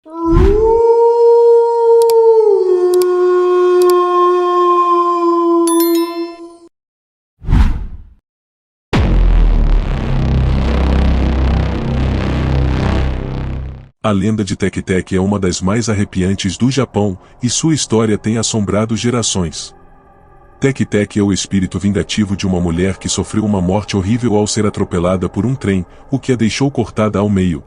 A lenda de Tek-Tek é uma das mais arrepiantes do Japão, e sua história tem assombrado gerações. Tek-Tek é o espírito vingativo de uma mulher que sofreu uma morte horrível ao ser atropelada por um trem, o que a deixou cortada ao meio.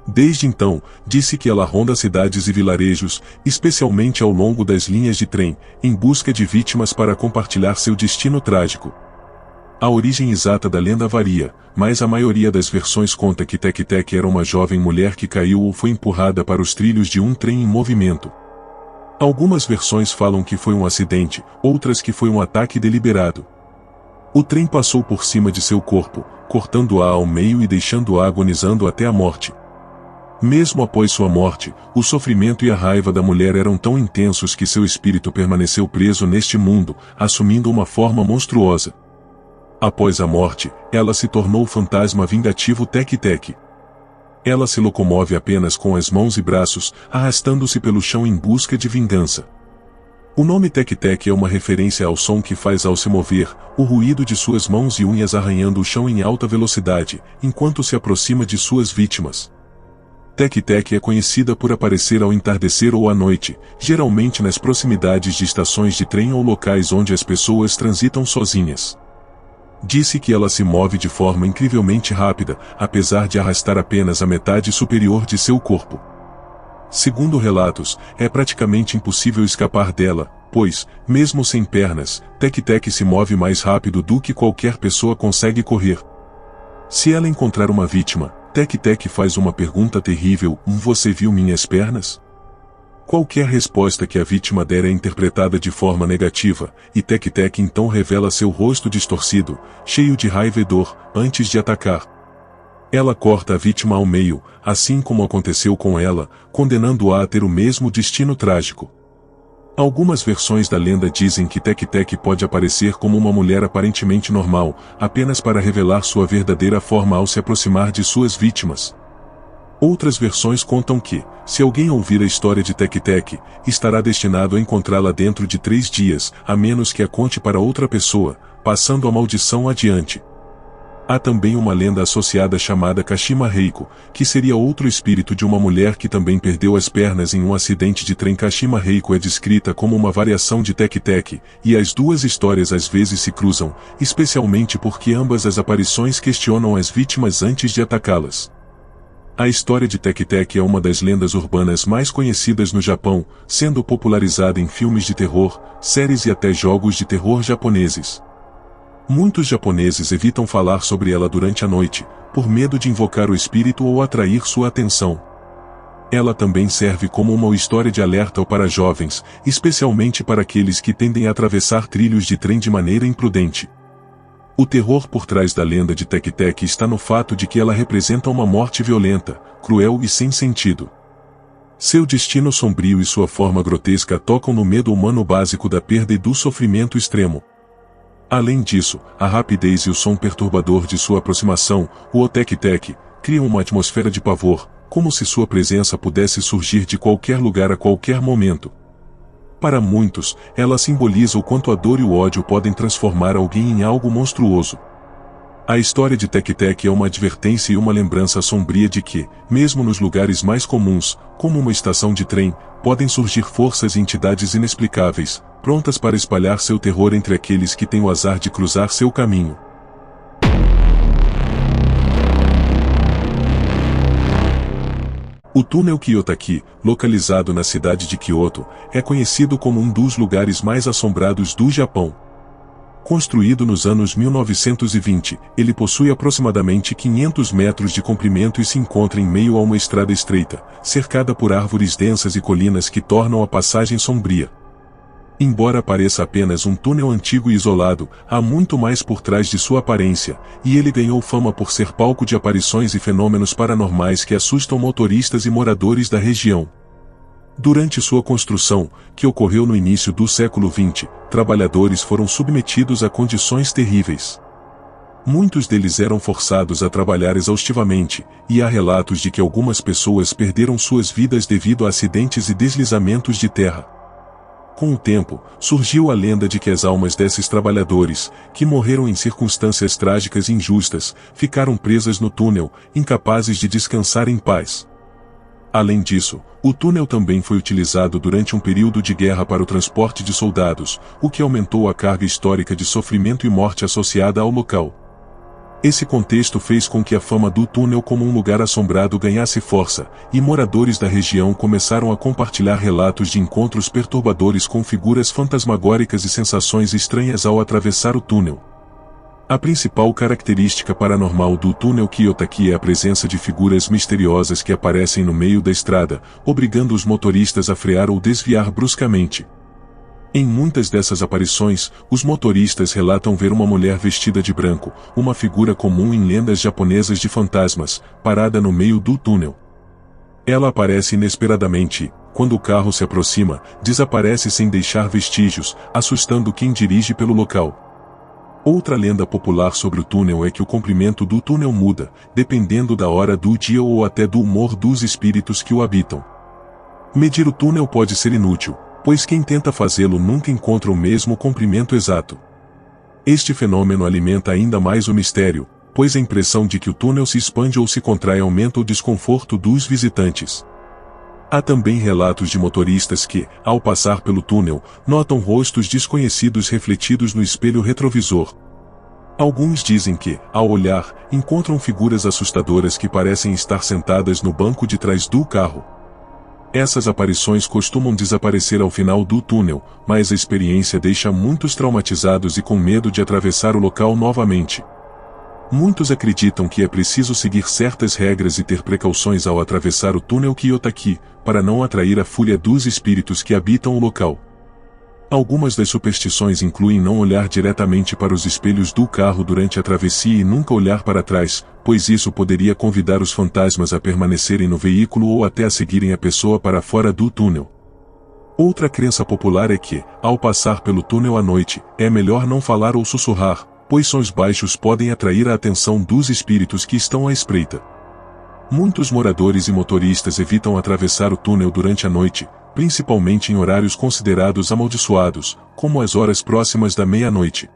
Desde então, disse que ela ronda cidades e vilarejos, especialmente ao longo das linhas de trem, em busca de vítimas para compartilhar seu destino trágico. A origem exata da lenda varia, mas a maioria das versões conta que Tek-Tek era uma jovem mulher que caiu ou foi empurrada para os trilhos de um trem em movimento. Algumas versões falam que foi um acidente, outras que foi um ataque deliberado. O trem passou por cima de seu corpo, cortando-a ao meio e deixando-a agonizando até a morte. Mesmo após sua morte, o sofrimento e a raiva da mulher eram tão intensos que seu espírito permaneceu preso neste mundo, assumindo uma forma monstruosa. Após a morte, ela se tornou o fantasma vingativo Tek-Tek. Ela se locomove apenas com as mãos e braços, arrastando-se pelo chão em busca de vingança. O nome Tek-Tek é uma referência ao som que faz ao se mover, o ruído de suas mãos e unhas arranhando o chão em alta velocidade, enquanto se aproxima de suas vítimas. Tek-Tek é conhecida por aparecer ao entardecer ou à noite, geralmente nas proximidades de estações de trem ou locais onde as pessoas transitam sozinhas. Disse que ela se move de forma incrivelmente rápida, apesar de arrastar apenas a metade superior de seu corpo. Segundo relatos, é praticamente impossível escapar dela, pois, mesmo sem pernas, Tek-Tek se move mais rápido do que qualquer pessoa consegue correr. Se ela encontrar uma vítima, Tek-Tek faz uma pergunta terrível: "Você viu minhas pernas?" Qualquer resposta que a vítima der é interpretada de forma negativa, e Tek-Tek então revela seu rosto distorcido, cheio de raiva e dor, antes de atacar. Ela corta a vítima ao meio, assim como aconteceu com ela, condenando-a a ter o mesmo destino trágico. Algumas versões da lenda dizem que Tek-Tek pode aparecer como uma mulher aparentemente normal, apenas para revelar sua verdadeira forma ao se aproximar de suas vítimas. Outras versões contam que, se alguém ouvir a história de Tek-Tek, estará destinado a encontrá-la dentro de 3 dias, a menos que a conte para outra pessoa, passando a maldição adiante. Há também uma lenda associada chamada Kashima Reiko, que seria outro espírito de uma mulher que também perdeu as pernas em um acidente de trem. Kashima Reiko é descrita como uma variação de Tek-Tek, e as duas histórias às vezes se cruzam, especialmente porque ambas as aparições questionam as vítimas antes de atacá-las. A história de Tek-Tek é uma das lendas urbanas mais conhecidas no Japão, sendo popularizada em filmes de terror, séries e até jogos de terror japoneses. Muitos japoneses evitam falar sobre ela durante a noite, por medo de invocar o espírito ou atrair sua atenção. Ela também serve como uma história de alerta para jovens, especialmente para aqueles que tendem a atravessar trilhos de trem de maneira imprudente. O terror por trás da lenda de Tek-Tek está no fato de que ela representa uma morte violenta, cruel e sem sentido. Seu destino sombrio e sua forma grotesca tocam no medo humano básico da perda e do sofrimento extremo. Além disso, a rapidez e o som perturbador de sua aproximação, o Tek-Tek, criam uma atmosfera de pavor, como se sua presença pudesse surgir de qualquer lugar a qualquer momento. Para muitos, ela simboliza o quanto a dor e o ódio podem transformar alguém em algo monstruoso. A história de Tek-Tek é uma advertência e uma lembrança sombria de que, mesmo nos lugares mais comuns, como uma estação de trem, podem surgir forças e entidades inexplicáveis, prontas para espalhar seu terror entre aqueles que têm o azar de cruzar seu caminho. O túnel Kiyotaki, localizado na cidade de Kyoto, é conhecido como um dos lugares mais assombrados do Japão. Construído nos anos 1920, ele possui aproximadamente 500 metros de comprimento e se encontra em meio a uma estrada estreita, cercada por árvores densas e colinas que tornam a passagem sombria. Embora pareça apenas um túnel antigo e isolado, há muito mais por trás de sua aparência, e ele ganhou fama por ser palco de aparições e fenômenos paranormais que assustam motoristas e moradores da região. Durante sua construção, que ocorreu no início do século XX, trabalhadores foram submetidos a condições terríveis. Muitos deles eram forçados a trabalhar exaustivamente, e há relatos de que algumas pessoas perderam suas vidas devido a acidentes e deslizamentos de terra. Com o tempo, surgiu a lenda de que as almas desses trabalhadores, que morreram em circunstâncias trágicas e injustas, ficaram presas no túnel, incapazes de descansar em paz. Além disso, o túnel também foi utilizado durante um período de guerra para o transporte de soldados, o que aumentou a carga histórica de sofrimento e morte associada ao local. Esse contexto fez com que a fama do túnel como um lugar assombrado ganhasse força, e moradores da região começaram a compartilhar relatos de encontros perturbadores com figuras fantasmagóricas e sensações estranhas ao atravessar o túnel. A principal característica paranormal do túnel Kiyotaki é a presença de figuras misteriosas que aparecem no meio da estrada, obrigando os motoristas a frear ou desviar bruscamente. Em muitas dessas aparições, os motoristas relatam ver uma mulher vestida de branco, uma figura comum em lendas japonesas de fantasmas, parada no meio do túnel. Ela aparece inesperadamente e, quando o carro se aproxima, desaparece sem deixar vestígios, assustando quem dirige pelo local. Outra lenda popular sobre o túnel é que o comprimento do túnel muda, dependendo da hora do dia ou até do humor dos espíritos que o habitam. Medir o túnel pode ser inútil, pois quem tenta fazê-lo nunca encontra o mesmo comprimento exato. Este fenômeno alimenta ainda mais o mistério, pois a impressão de que o túnel se expande ou se contrai aumenta o desconforto dos visitantes. Há também relatos de motoristas que, ao passar pelo túnel, notam rostos desconhecidos refletidos no espelho retrovisor. Alguns dizem que, ao olhar, encontram figuras assustadoras que parecem estar sentadas no banco de trás do carro. Essas aparições costumam desaparecer ao final do túnel, mas a experiência deixa muitos traumatizados e com medo de atravessar o local novamente. Muitos acreditam que é preciso seguir certas regras e ter precauções ao atravessar o túnel Kiyotaki, para não atrair a fúria dos espíritos que habitam o local. Algumas das superstições incluem não olhar diretamente para os espelhos do carro durante a travessia e nunca olhar para trás, pois isso poderia convidar os fantasmas a permanecerem no veículo ou até a seguirem a pessoa para fora do túnel. Outra crença popular é que, ao passar pelo túnel à noite, é melhor não falar ou sussurrar, pois sons baixos podem atrair a atenção dos espíritos que estão à espreita. Muitos moradores e motoristas evitam atravessar o túnel durante a noite, principalmente em horários considerados amaldiçoados, como as horas próximas da meia-noite.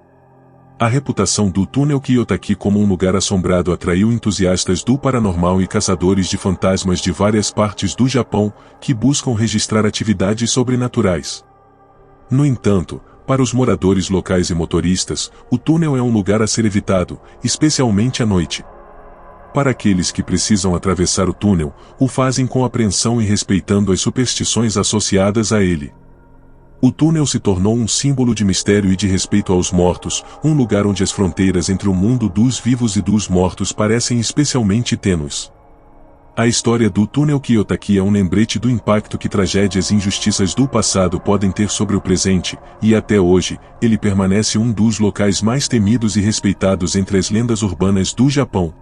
A reputação do túnel Kiyotaki como um lugar assombrado atraiu entusiastas do paranormal e caçadores de fantasmas de várias partes do Japão, que buscam registrar atividades sobrenaturais. No entanto, para os moradores locais e motoristas, o túnel é um lugar a ser evitado, especialmente à noite. Para aqueles que precisam atravessar o túnel, o fazem com apreensão e respeitando as superstições associadas a ele. O túnel se tornou um símbolo de mistério e de respeito aos mortos, um lugar onde as fronteiras entre o mundo dos vivos e dos mortos parecem especialmente tênues. A história do túnel Kiyotaki é um lembrete do impacto que tragédias e injustiças do passado podem ter sobre o presente, e até hoje, ele permanece um dos locais mais temidos e respeitados entre as lendas urbanas do Japão.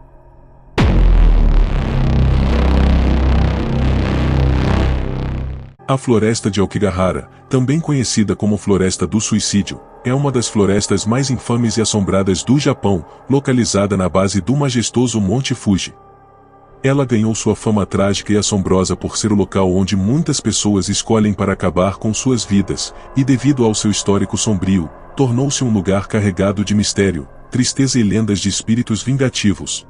A floresta de Aokigahara, também conhecida como Floresta do Suicídio, é uma das florestas mais infames e assombradas do Japão, localizada na base do majestoso Monte Fuji. Ela ganhou sua fama trágica e assombrosa por ser o local onde muitas pessoas escolhem para acabar com suas vidas, e devido ao seu histórico sombrio, tornou-se um lugar carregado de mistério, tristeza e lendas de espíritos vingativos.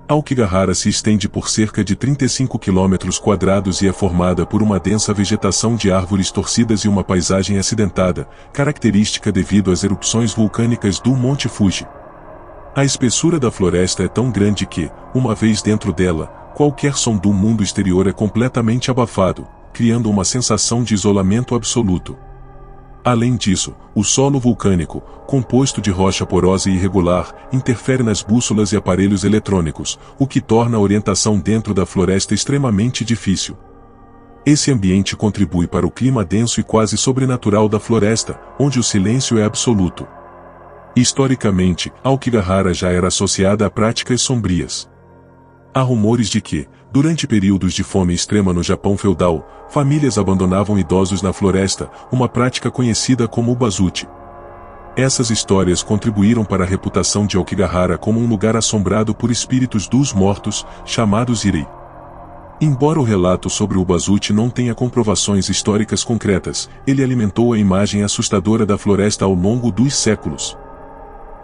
Aokigahara se estende por cerca de 35 km² e é formada por uma densa vegetação de árvores torcidas e uma paisagem acidentada, característica devido às erupções vulcânicas do Monte Fuji. A espessura da floresta é tão grande que, uma vez dentro dela, qualquer som do mundo exterior é completamente abafado, criando uma sensação de isolamento absoluto. Além disso, o solo vulcânico, composto de rocha porosa e irregular, interfere nas bússolas e aparelhos eletrônicos, o que torna a orientação dentro da floresta extremamente difícil. Esse ambiente contribui para o clima denso e quase sobrenatural da floresta, onde o silêncio é absoluto. Historicamente, Aokigahara já era associada a práticas sombrias. Há rumores de que, durante períodos de fome extrema no Japão feudal, famílias abandonavam idosos na floresta, uma prática conhecida como o bazuchi. Essas histórias contribuíram para a reputação de Aokigahara como um lugar assombrado por espíritos dos mortos, chamados Irei. Embora o relato sobre o Bazuchi não tenha comprovações históricas concretas, ele alimentou a imagem assustadora da floresta ao longo dos séculos.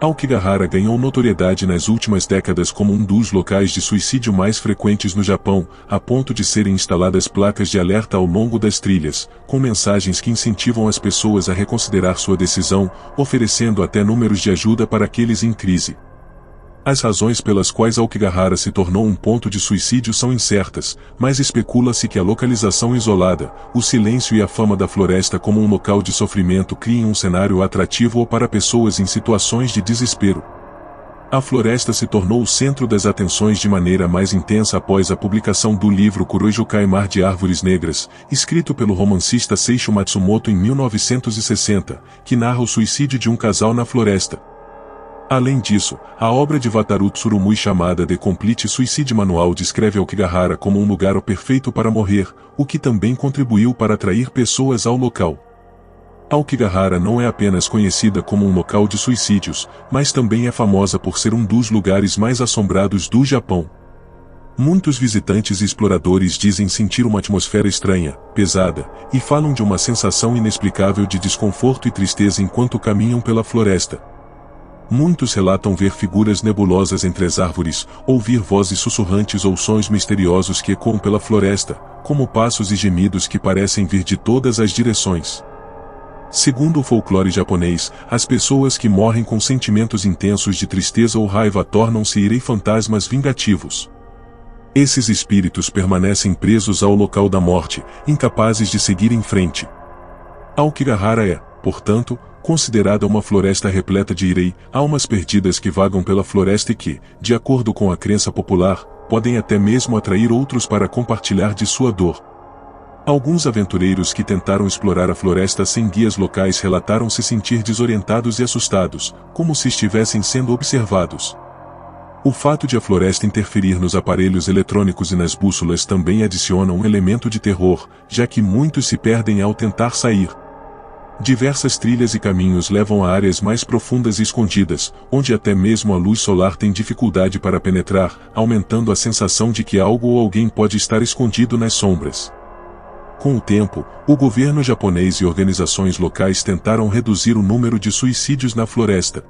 Aokigahara ganhou notoriedade nas últimas décadas como um dos locais de suicídio mais frequentes no Japão, a ponto de serem instaladas placas de alerta ao longo das trilhas, com mensagens que incentivam as pessoas a reconsiderar sua decisão, oferecendo até números de ajuda para aqueles em crise. As razões pelas quais Aokigahara se tornou um ponto de suicídio são incertas, mas especula-se que a localização isolada, o silêncio e a fama da floresta como um local de sofrimento criem um cenário atrativo para pessoas em situações de desespero. A floresta se tornou o centro das atenções de maneira mais intensa após a publicação do livro Kuroijukai Mar de Árvores Negras, escrito pelo romancista Seisho Matsumoto em 1960, que narra o suicídio de um casal na floresta. Além disso, a obra de Wataru Tsurumui chamada The Complete Suicide Manual descreve Aokigahara como um lugar perfeito para morrer, o que também contribuiu para atrair pessoas ao local. Aokigahara não é apenas conhecida como um local de suicídios, mas também é famosa por ser um dos lugares mais assombrados do Japão. Muitos visitantes e exploradores dizem sentir uma atmosfera estranha, pesada, e falam de uma sensação inexplicável de desconforto e tristeza enquanto caminham pela floresta. Muitos relatam ver figuras nebulosas entre as árvores, ouvir vozes sussurrantes ou sons misteriosos que ecoam pela floresta, como passos e gemidos que parecem vir de todas as direções. Segundo o folclore japonês, as pessoas que morrem com sentimentos intensos de tristeza ou raiva tornam-se Irei fantasmas vingativos. Esses espíritos permanecem presos ao local da morte, incapazes de seguir em frente. Aokigahara é, portanto, considerada uma floresta repleta de Irei, almas perdidas que vagam pela floresta e que, de acordo com a crença popular, podem até mesmo atrair outros para compartilhar de sua dor. Alguns aventureiros que tentaram explorar a floresta sem guias locais relataram se sentir desorientados e assustados, como se estivessem sendo observados. O fato de a floresta interferir nos aparelhos eletrônicos e nas bússolas também adiciona um elemento de terror, já que muitos se perdem ao tentar sair. Diversas trilhas e caminhos levam a áreas mais profundas e escondidas, onde até mesmo a luz solar tem dificuldade para penetrar, aumentando a sensação de que algo ou alguém pode estar escondido nas sombras. Com o tempo, o governo japonês e organizações locais tentaram reduzir o número de suicídios na floresta.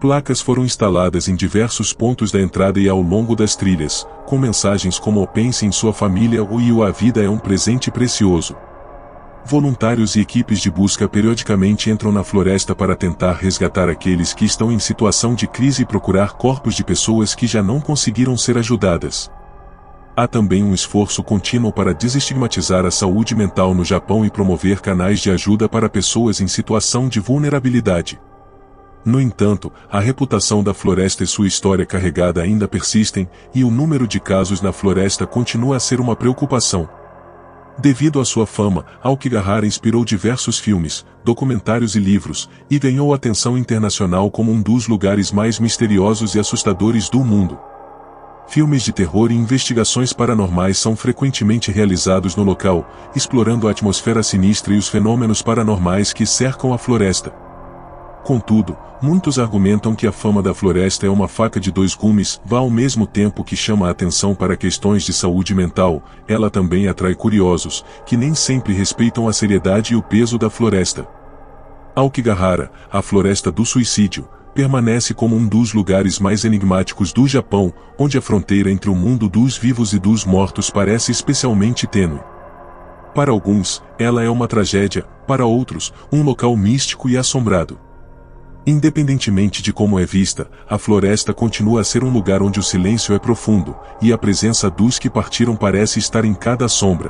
Placas foram instaladas em diversos pontos da entrada e ao longo das trilhas, com mensagens como pense em sua família ou a vida é um presente precioso. Voluntários e equipes de busca periodicamente entram na floresta para tentar resgatar aqueles que estão em situação de crise e procurar corpos de pessoas que já não conseguiram ser ajudadas. Há também um esforço contínuo para desestigmatizar a saúde mental no Japão e promover canais de ajuda para pessoas em situação de vulnerabilidade. No entanto, a reputação da floresta e sua história carregada ainda persistem, e o número de casos na floresta continua a ser uma preocupação. Devido à sua fama, Aokigahara inspirou diversos filmes, documentários e livros, e ganhou atenção internacional como um dos lugares mais misteriosos e assustadores do mundo. Filmes de terror e investigações paranormais são frequentemente realizados no local, explorando a atmosfera sinistra e os fenômenos paranormais que cercam a floresta. Contudo, muitos argumentam que a fama da floresta é uma faca de dois gumes, ao mesmo tempo que chama a atenção para questões de saúde mental, ela também atrai curiosos, que nem sempre respeitam a seriedade e o peso da floresta. Aokigahara, a floresta do suicídio, permanece como um dos lugares mais enigmáticos do Japão, onde a fronteira entre o mundo dos vivos e dos mortos parece especialmente tênue. Para alguns, ela é uma tragédia, para outros, um local místico e assombrado. Independentemente de como é vista, a floresta continua a ser um lugar onde o silêncio é profundo, e a presença dos que partiram parece estar em cada sombra.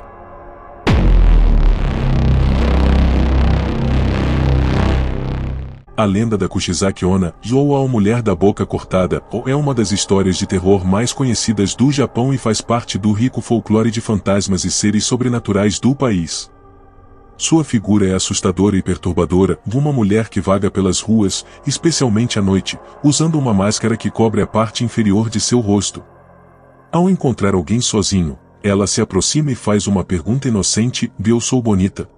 A lenda da Kushizaki Onna, ou a Mulher da Boca Cortada, é uma das histórias de terror mais conhecidas do Japão e faz parte do rico folclore de fantasmas e seres sobrenaturais do país. Sua figura é assustadora e perturbadora, uma mulher que vaga pelas ruas, especialmente à noite, usando uma máscara que cobre a parte inferior de seu rosto. Ao encontrar alguém sozinho, ela se aproxima e faz uma pergunta inocente: "Eu sou bonita?"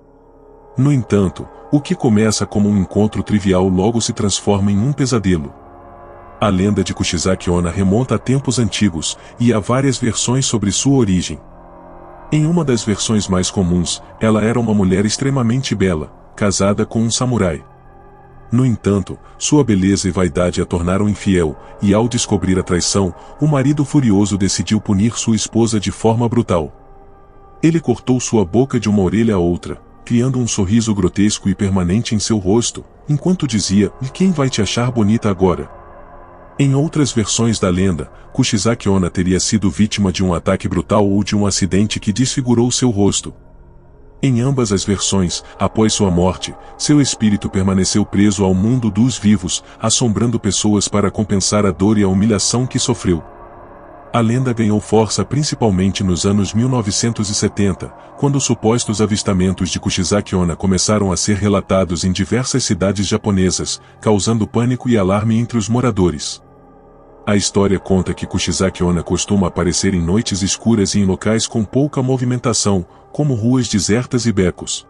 No entanto, o que começa como um encontro trivial logo se transforma em um pesadelo. A lenda de Kuchisake Onna remonta a tempos antigos, e há várias versões sobre sua origem. Em uma das versões mais comuns, ela era uma mulher extremamente bela, casada com um samurai. No entanto, sua beleza e vaidade a tornaram infiel, e ao descobrir a traição, o marido furioso decidiu punir sua esposa de forma brutal. Ele cortou sua boca de uma orelha a outra, criando um sorriso grotesco e permanente em seu rosto, enquanto dizia: "E quem vai te achar bonita agora?" Em outras versões da lenda, Kuchisake Onna teria sido vítima de um ataque brutal ou de um acidente que desfigurou seu rosto. Em ambas as versões, após sua morte, seu espírito permaneceu preso ao mundo dos vivos, assombrando pessoas para compensar a dor e a humilhação que sofreu. A lenda ganhou força principalmente nos anos 1970, quando supostos avistamentos de Kuchisake Onna começaram a ser relatados em diversas cidades japonesas, causando pânico e alarme entre os moradores. A história conta que Kuchisake Onna costuma aparecer em noites escuras e em locais com pouca movimentação, como ruas desertas e becos.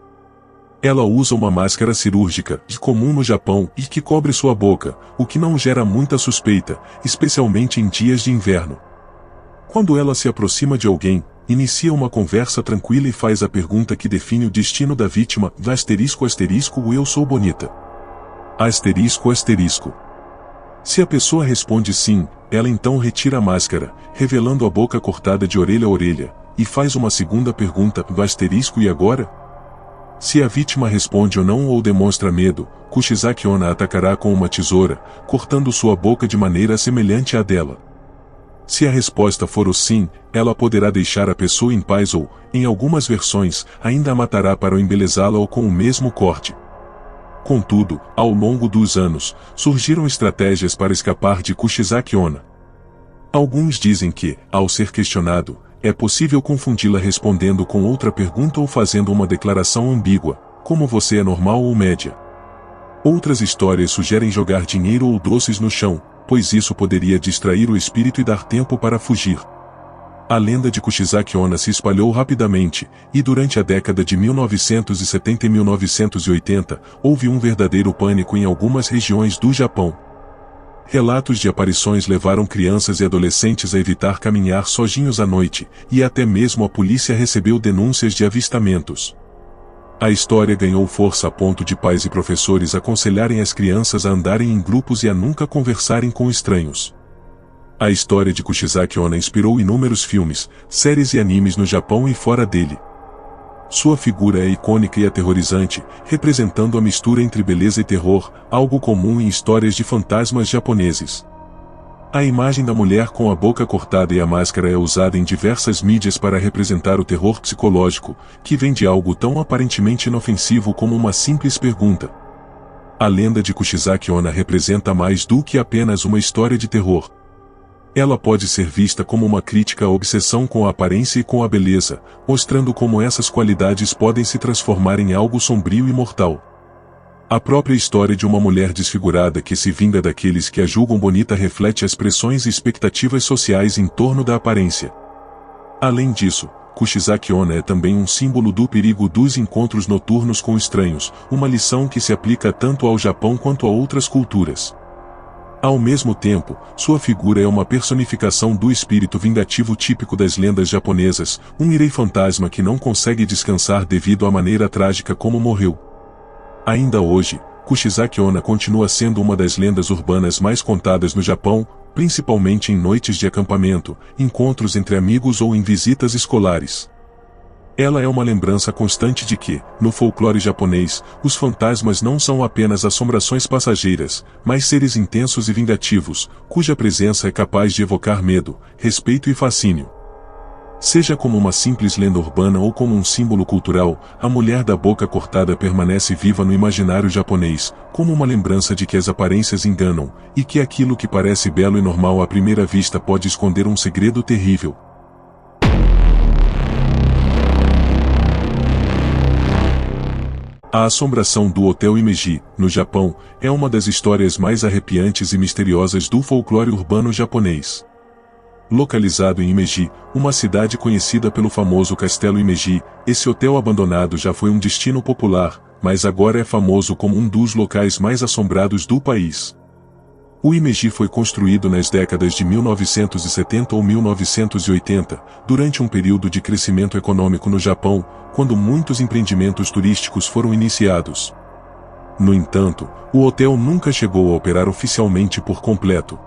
Ela usa uma máscara cirúrgica, comum no Japão, e que cobre sua boca, o que não gera muita suspeita, especialmente em dias de inverno. Quando ela se aproxima de alguém, inicia uma conversa tranquila e faz a pergunta que define o destino da vítima: eu sou bonita. Se a pessoa responde sim, ela então retira a máscara, revelando a boca cortada de orelha a orelha, e faz uma segunda pergunta: e agora? Se a vítima responde ou não ou demonstra medo, Kuchisake Onna atacará com uma tesoura, cortando sua boca de maneira semelhante à dela. Se a resposta for o sim, ela poderá deixar a pessoa em paz ou, em algumas versões, ainda a matará para o embelezá-la ou com o mesmo corte. Contudo, ao longo dos anos, surgiram estratégias para escapar de Kuchisake Onna. Alguns dizem que, ao ser questionado, é possível confundi-la respondendo com outra pergunta ou fazendo uma declaração ambígua, como "você é normal ou média?" Outras histórias sugerem jogar dinheiro ou doces no chão, pois isso poderia distrair o espírito e dar tempo para fugir. A lenda de Kuchisake Onna se espalhou rapidamente, e durante a década de 1970 e 1980, houve um verdadeiro pânico em algumas regiões do Japão. Relatos de aparições levaram crianças e adolescentes a evitar caminhar sozinhos à noite, e até mesmo a polícia recebeu denúncias de avistamentos. A história ganhou força a ponto de pais e professores aconselharem as crianças a andarem em grupos e a nunca conversarem com estranhos. A história de Kuchisake Onna inspirou inúmeros filmes, séries e animes no Japão e fora dele. Sua figura é icônica e aterrorizante, representando a mistura entre beleza e terror, algo comum em histórias de fantasmas japoneses. A imagem da mulher com a boca cortada e a máscara é usada em diversas mídias para representar o terror psicológico, que vem de algo tão aparentemente inofensivo como uma simples pergunta. A lenda de Kuchisake Onna representa mais do que apenas uma história de terror. Ela pode ser vista como uma crítica à obsessão com a aparência e com a beleza, mostrando como essas qualidades podem se transformar em algo sombrio e mortal. A própria história de uma mulher desfigurada que se vinga daqueles que a julgam bonita reflete as pressões e expectativas sociais em torno da aparência. Além disso, Kuchisake Onna é também um símbolo do perigo dos encontros noturnos com estranhos, uma lição que se aplica tanto ao Japão quanto a outras culturas. Ao mesmo tempo, sua figura é uma personificação do espírito vingativo típico das lendas japonesas, um irei fantasma que não consegue descansar devido à maneira trágica como morreu. Ainda hoje, Kuchisake Onna continua sendo uma das lendas urbanas mais contadas no Japão, principalmente em noites de acampamento, encontros entre amigos ou em visitas escolares. Ela é uma lembrança constante de que, no folclore japonês, os fantasmas não são apenas assombrações passageiras, mas seres intensos e vingativos, cuja presença é capaz de evocar medo, respeito e fascínio. Seja como uma simples lenda urbana ou como um símbolo cultural, a mulher da boca cortada permanece viva no imaginário japonês, como uma lembrança de que as aparências enganam, e que aquilo que parece belo e normal à primeira vista pode esconder um segredo terrível. A assombração do Hotel Himeji, no Japão, é uma das histórias mais arrepiantes e misteriosas do folclore urbano japonês. Localizado em Himeji, uma cidade conhecida pelo famoso Castelo Himeji, esse hotel abandonado já foi um destino popular, mas agora é famoso como um dos locais mais assombrados do país. O Himeji foi construído nas décadas de 1970 ou 1980, durante um período de crescimento econômico no Japão, quando muitos empreendimentos turísticos foram iniciados. No entanto, o hotel nunca chegou a operar oficialmente por completo.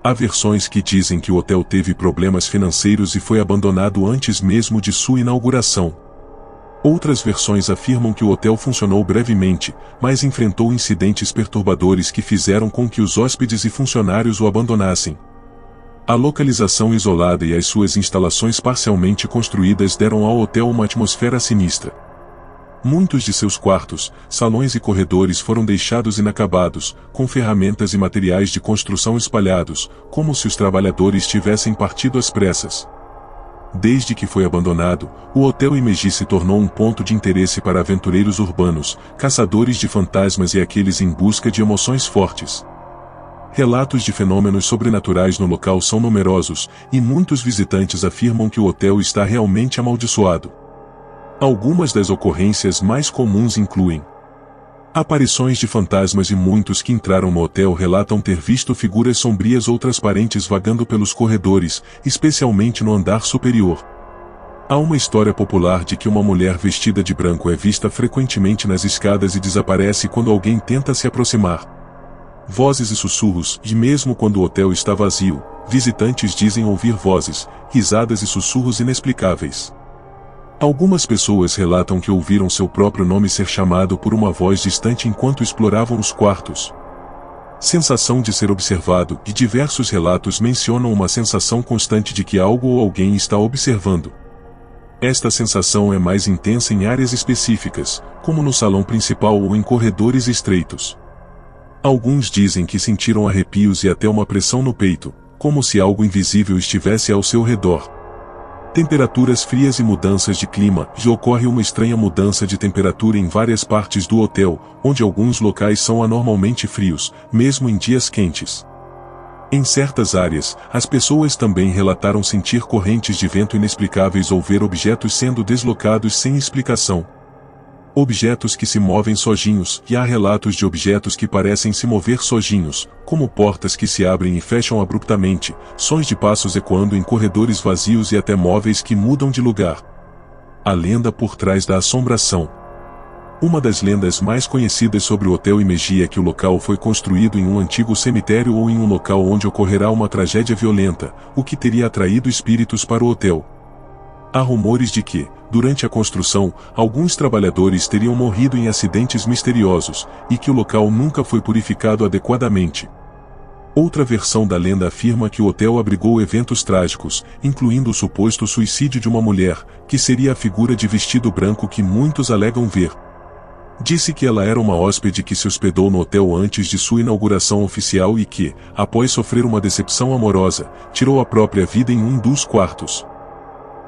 Há versões que dizem que o hotel teve problemas financeiros e foi abandonado antes mesmo de sua inauguração. Outras versões afirmam que o hotel funcionou brevemente, mas enfrentou incidentes perturbadores que fizeram com que os hóspedes e funcionários o abandonassem. A localização isolada e as suas instalações parcialmente construídas deram ao hotel uma atmosfera sinistra. Muitos de seus quartos, salões e corredores foram deixados inacabados, com ferramentas e materiais de construção espalhados, como se os trabalhadores tivessem partido às pressas. Desde que foi abandonado, o Hotel Himeji se tornou um ponto de interesse para aventureiros urbanos, caçadores de fantasmas e aqueles em busca de emoções fortes. Relatos de fenômenos sobrenaturais no local são numerosos, e muitos visitantes afirmam que o hotel está realmente amaldiçoado. Algumas das ocorrências mais comuns incluem aparições de fantasmas e muitos que entraram no hotel relatam ter visto figuras sombrias ou transparentes vagando pelos corredores, especialmente no andar superior. Há uma história popular de que uma mulher vestida de branco é vista frequentemente nas escadas e desaparece quando alguém tenta se aproximar. Vozes e sussurros, e mesmo quando o hotel está vazio, visitantes dizem ouvir vozes, risadas e sussurros inexplicáveis. Algumas pessoas relatam que ouviram seu próprio nome ser chamado por uma voz distante enquanto exploravam os quartos. Sensação de ser observado, e diversos relatos mencionam uma sensação constante de que algo ou alguém está observando. Esta sensação é mais intensa em áreas específicas, como no salão principal ou em corredores estreitos. Alguns dizem que sentiram arrepios e até uma pressão no peito, como se algo invisível estivesse ao seu redor. Temperaturas frias e mudanças de clima. Já ocorre uma estranha mudança de temperatura em várias partes do hotel, onde alguns locais são anormalmente frios, mesmo em dias quentes. Em certas áreas, as pessoas também relataram sentir correntes de vento inexplicáveis ou ver objetos sendo deslocados sem explicação. Objetos que se movem sozinhos, e há relatos de objetos que parecem se mover sozinhos, como portas que se abrem e fecham abruptamente, sons de passos ecoando em corredores vazios e até móveis que mudam de lugar. A lenda por trás da assombração. Uma das lendas mais conhecidas sobre o Hotel Himeji é que o local foi construído em um antigo cemitério ou em um local onde ocorrerá uma tragédia violenta, o que teria atraído espíritos para o hotel. Há rumores de que, durante a construção, alguns trabalhadores teriam morrido em acidentes misteriosos, e que o local nunca foi purificado adequadamente. Outra versão da lenda afirma que o hotel abrigou eventos trágicos, incluindo o suposto suicídio de uma mulher, que seria a figura de vestido branco que muitos alegam ver. Disse que ela era uma hóspede que se hospedou no hotel antes de sua inauguração oficial e que, após sofrer uma decepção amorosa, tirou a própria vida em um dos quartos.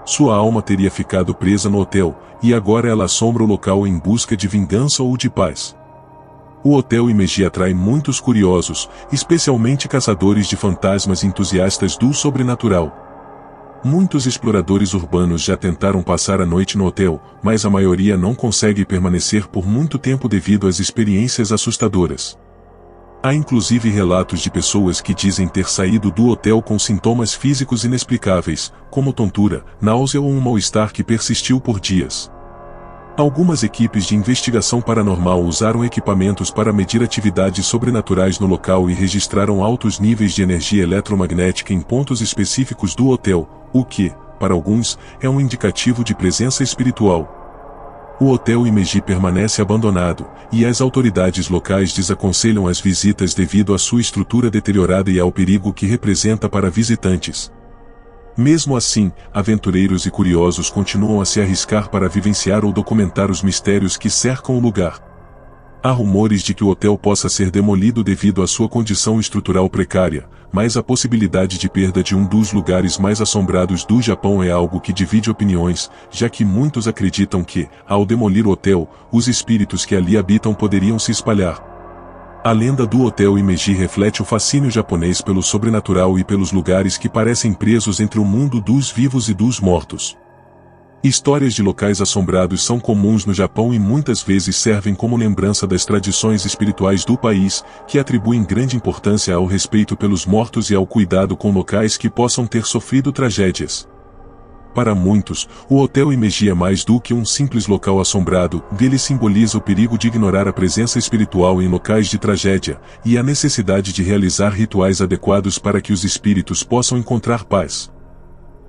Sua alma teria ficado presa no hotel, e agora ela assombra o local em busca de vingança ou de paz. O Hotel Himeji atrai muitos curiosos, especialmente caçadores de fantasmas e entusiastas do sobrenatural. Muitos exploradores urbanos já tentaram passar a noite no hotel, mas a maioria não consegue permanecer por muito tempo devido às experiências assustadoras. Há inclusive relatos de pessoas que dizem ter saído do hotel com sintomas físicos inexplicáveis, como tontura, náusea ou um mal-estar que persistiu por dias. Algumas equipes de investigação paranormal usaram equipamentos para medir atividades sobrenaturais no local e registraram altos níveis de energia eletromagnética em pontos específicos do hotel, o que, para alguns, é um indicativo de presença espiritual. O Hotel Himeji permanece abandonado, e as autoridades locais desaconselham as visitas devido à sua estrutura deteriorada e ao perigo que representa para visitantes. Mesmo assim, aventureiros e curiosos continuam a se arriscar para vivenciar ou documentar os mistérios que cercam o lugar. Há rumores de que o hotel possa ser demolido devido à sua condição estrutural precária, mas a possibilidade de perda de um dos lugares mais assombrados do Japão é algo que divide opiniões, já que muitos acreditam que, ao demolir o hotel, os espíritos que ali habitam poderiam se espalhar. A lenda do Hotel Himeji reflete o fascínio japonês pelo sobrenatural e pelos lugares que parecem presos entre o mundo dos vivos e dos mortos. Histórias de locais assombrados são comuns no Japão e muitas vezes servem como lembrança das tradições espirituais do país, que atribuem grande importância ao respeito pelos mortos e ao cuidado com locais que possam ter sofrido tragédias. Para muitos, o Hotel Himeji é mais do que um simples local assombrado, ele simboliza o perigo de ignorar a presença espiritual em locais de tragédia, e a necessidade de realizar rituais adequados para que os espíritos possam encontrar paz.